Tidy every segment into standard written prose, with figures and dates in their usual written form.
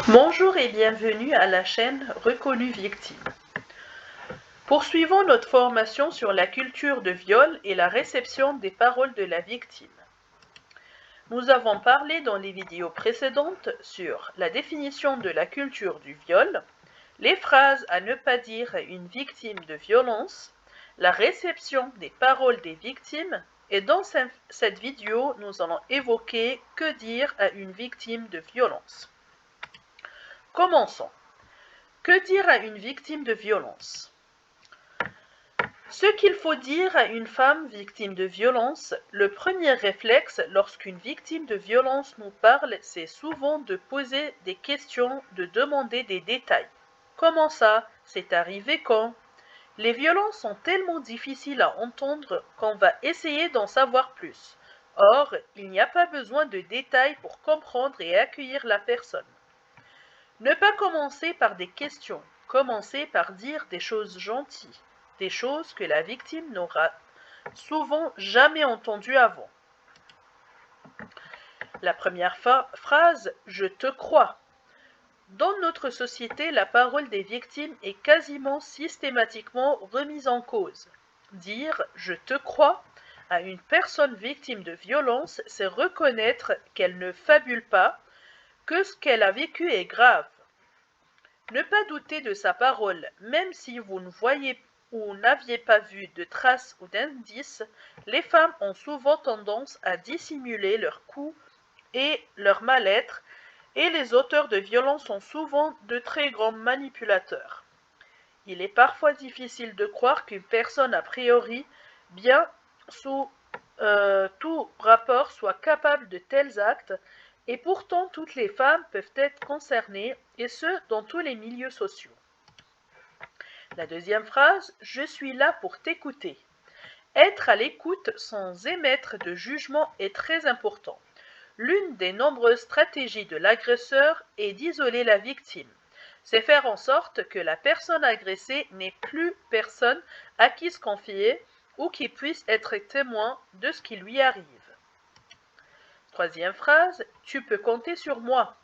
Bonjour et bienvenue à la chaîne Reconnue Victime. Poursuivons notre formation sur la culture de viol et la réception des paroles de la victime. Nous avons parlé dans les vidéos précédentes sur la définition de la culture du viol, les phrases à ne pas dire à une victime de violence, la réception des paroles des victimes, et dans cette vidéo, nous allons évoquer que dire à une victime de violence. Commençons. Que dire à une victime de violence? Ce qu'il faut dire à une femme victime de violence, le premier réflexe lorsqu'une victime de violence nous parle, c'est souvent de poser des questions, de demander des détails. Comment ça? C'est arrivé quand? Les violences sont tellement difficiles à entendre qu'on va essayer d'en savoir plus. Or, il n'y a pas besoin de détails pour comprendre et accueillir la personne. Ne pas commencer par des questions, commencer par dire des choses gentilles, des choses que la victime n'aura souvent jamais entendues avant. La première phrase, je te crois. Dans notre société, la parole des victimes est quasiment systématiquement remise en cause. Dire je te crois à une personne victime de violence, c'est reconnaître qu'elle ne fabule pas, que ce qu'elle a vécu est grave. Ne pas douter de sa parole, même si vous ne voyez ou n'aviez pas vu de traces ou d'indices, les femmes ont souvent tendance à dissimuler leurs coups et leur mal-être, et les auteurs de violences sont souvent de très grands manipulateurs. Il est parfois difficile de croire qu'une personne a priori bien sous tout rapport soit capable de tels actes, et pourtant toutes les femmes peuvent être concernées, et ce, dans tous les milieux sociaux. La deuxième phrase, je suis là pour t'écouter. Être à l'écoute sans émettre de jugement est très important. L'une des nombreuses stratégies de l'agresseur est d'isoler la victime. C'est faire en sorte que la personne agressée n'ait plus personne à qui se confier ou qui puisse être témoin de ce qui lui arrive. Troisième phrase, tu peux compter sur moi.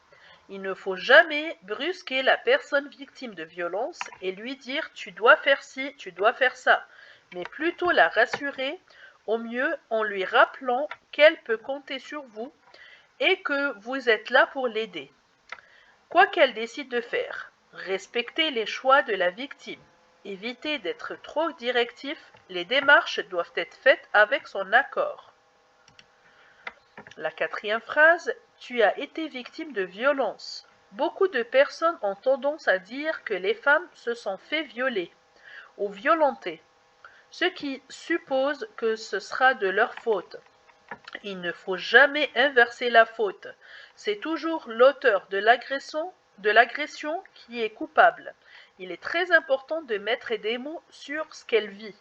Il ne faut jamais brusquer la personne victime de violence et lui dire tu dois faire ci, tu dois faire ça, mais plutôt la rassurer, au mieux en lui rappelant qu'elle peut compter sur vous et que vous êtes là pour l'aider. Quoi qu'elle décide de faire, respectez les choix de la victime. Évitez d'être trop directif, les démarches doivent être faites avec son accord. La quatrième phrase, tu as été victime de violence. Beaucoup de personnes ont tendance à dire que les femmes se sont fait violer ou violenter, ce qui suppose que ce sera de leur faute. Il ne faut jamais inverser la faute. C'est toujours l'auteur de l'agression qui est coupable. Il est très important de mettre des mots sur ce qu'elle vit.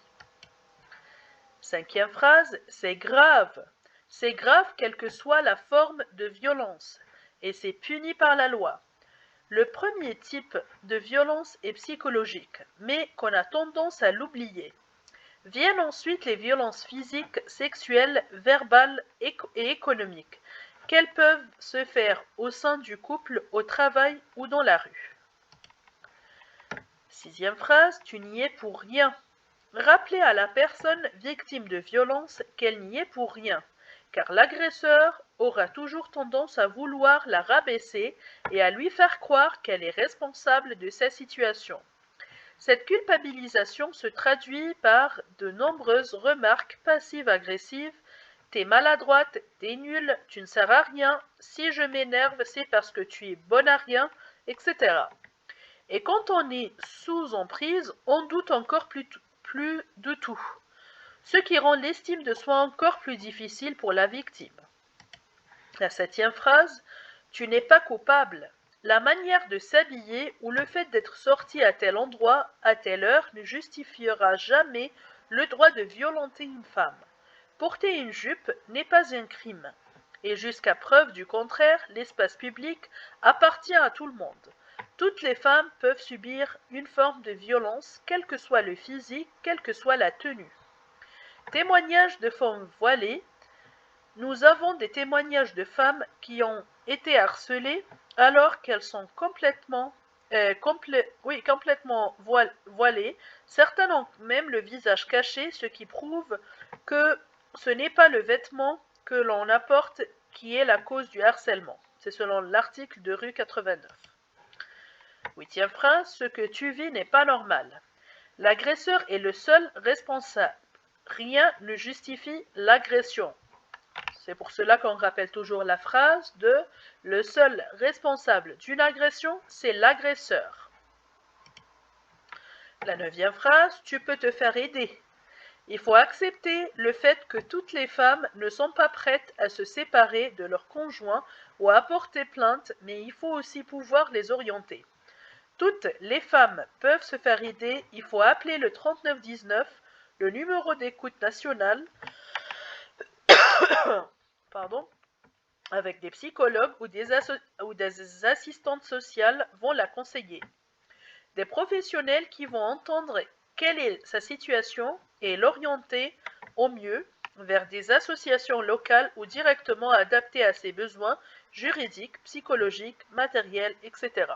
Cinquième phrase, c'est grave. C'est grave quelle que soit la forme de violence, et c'est puni par la loi. Le premier type de violence est psychologique, mais qu'on a tendance à l'oublier. Viennent ensuite les violences physiques, sexuelles, verbales et économiques, qu'elles peuvent se faire au sein du couple, au travail ou dans la rue. Sixième phrase, tu n'y es pour rien. Rappelez à la personne victime de violence qu'elle n'y est pour rien, car l'agresseur aura toujours tendance à vouloir la rabaisser et à lui faire croire qu'elle est responsable de sa situation. Cette culpabilisation se traduit par de nombreuses remarques passives-agressives. T'es maladroite, t'es nulle, tu ne sers à rien, si je m'énerve c'est parce que tu es bonne à rien, etc. Et quand on est sous emprise, on doute encore plus de tout, ce qui rend l'estime de soi encore plus difficile pour la victime. La septième phrase, tu n'es pas coupable. La manière de s'habiller ou le fait d'être sorti à tel endroit, à telle heure, ne justifiera jamais le droit de violenter une femme. Porter une jupe n'est pas un crime. Et jusqu'à preuve du contraire, l'espace public appartient à tout le monde. Toutes les femmes peuvent subir une forme de violence, quel que soit le physique, quelle que soit la tenue. Témoignages de femmes voilées. Nous avons des témoignages de femmes qui ont été harcelées alors qu'elles sont complètement voilées. Certaines ont même le visage caché, ce qui prouve que ce n'est pas le vêtement que l'on apporte qui est la cause du harcèlement. C'est selon l'article de Rue 89. 8e phrase, ce que tu vis n'est pas normal. L'agresseur est le seul responsable. Rien ne justifie l'agression. C'est pour cela qu'on rappelle toujours la phrase de « Le seul responsable d'une agression, c'est l'agresseur ». La 9e phrase, tu peux te faire aider. Il faut accepter le fait que toutes les femmes ne sont pas prêtes à se séparer de leur conjoint ou à porter plainte, mais il faut aussi pouvoir les orienter. Toutes les femmes peuvent se faire aider, il faut appeler le 3919, le numéro d'écoute nationale, avec des psychologues ou des assistantes sociales vont la conseiller. Des professionnels qui vont entendre quelle est sa situation et l'orienter au mieux vers des associations locales ou directement adaptées à ses besoins juridiques, psychologiques, matériels, etc.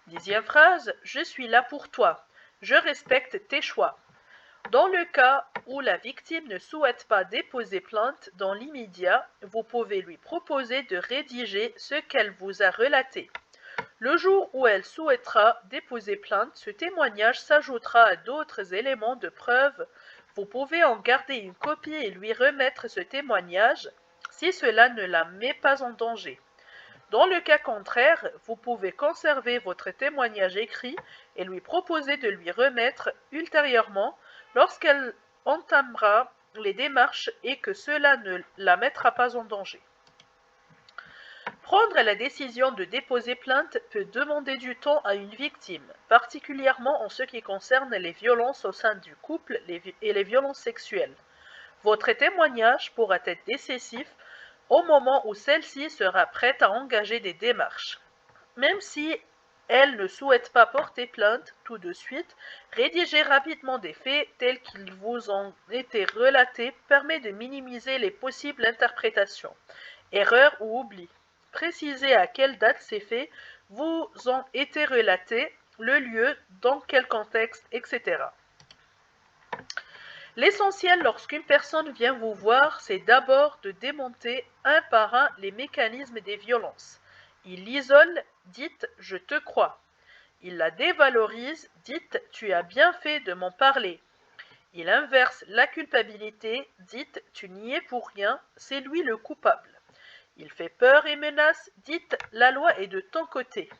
10e phrase, je suis là pour toi. Je respecte tes choix. Dans le cas où la victime ne souhaite pas déposer plainte dans l'immédiat, vous pouvez lui proposer de rédiger ce qu'elle vous a relaté. Le jour où elle souhaitera déposer plainte, ce témoignage s'ajoutera à d'autres éléments de preuve. Vous pouvez en garder une copie et lui remettre ce témoignage si cela ne la met pas en danger. Dans le cas contraire, vous pouvez conserver votre témoignage écrit et lui proposer de lui remettre ultérieurement lorsqu'elle entamera les démarches et que cela ne la mettra pas en danger. Prendre la décision de déposer plainte peut demander du temps à une victime, particulièrement en ce qui concerne les violences au sein du couple et les violences sexuelles. Votre témoignage pourra être décisif au moment où celle-ci sera prête à engager des démarches. Même si elle ne souhaite pas porter plainte tout de suite, rédiger rapidement des faits tels qu'ils vous ont été relatés permet de minimiser les possibles interprétations, erreurs ou oublis. Précisez à quelle date ces faits vous ont été relatés, le lieu, dans quel contexte, etc. L'essentiel lorsqu'une personne vient vous voir, c'est d'abord de démonter un par un les mécanismes des violences. Il l'isole, dites « je te crois ». Il la dévalorise, dites « tu as bien fait de m'en parler ». Il inverse la culpabilité, dites « tu n'y es pour rien, c'est lui le coupable ». Il fait peur et menace, dites « la loi est de ton côté ».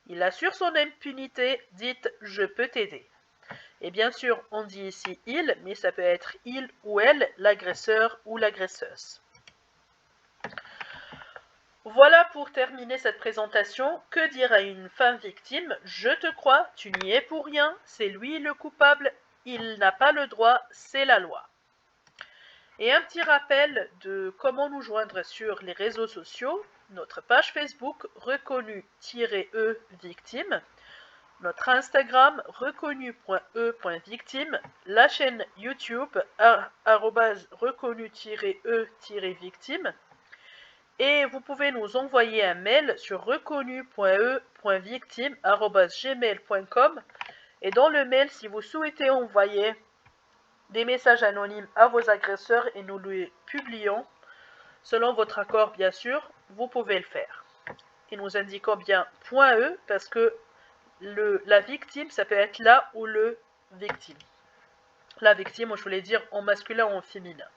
Il assure son impunité, dites « je peux t'aider ». Et bien sûr, on dit ici « il », mais ça peut être « il » ou « elle », l'agresseur ou l'agresseuse. Voilà pour terminer cette présentation. Que dire à une femme victime? Je te crois, tu n'y es pour rien, c'est lui le coupable, il n'a pas le droit, c'est la loi. Et un petit rappel de comment nous joindre sur les réseaux sociaux. Notre page Facebook reconnu-e victime. Notre Instagram reconnu.e.victime, la chaîne YouTube reconnu-e-victime et vous pouvez nous envoyer un mail sur reconnu.e.victime@gmail.com et dans le mail, si vous souhaitez envoyer des messages anonymes à vos agresseurs et nous les publions, selon votre accord bien sûr, vous pouvez le faire. Et nous indiquons bien .e parce que la victime, ça peut être la ou le victime. La victime, je voulais dire en masculin ou en féminin.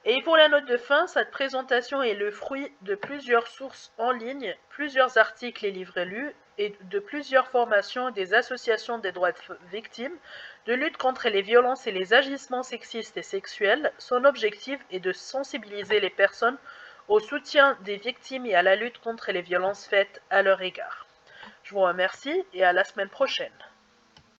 Et pour la note de fin, cette présentation est le fruit de plusieurs sources en ligne, plusieurs articles et livres lus, et de plusieurs formations des associations des droits de victimes, de lutte contre les violences et les agissements sexistes et sexuels. Son objectif est de sensibiliser les personnes au soutien des victimes et à la lutte contre les violences faites à leur égard. Je vous remercie et à la semaine prochaine.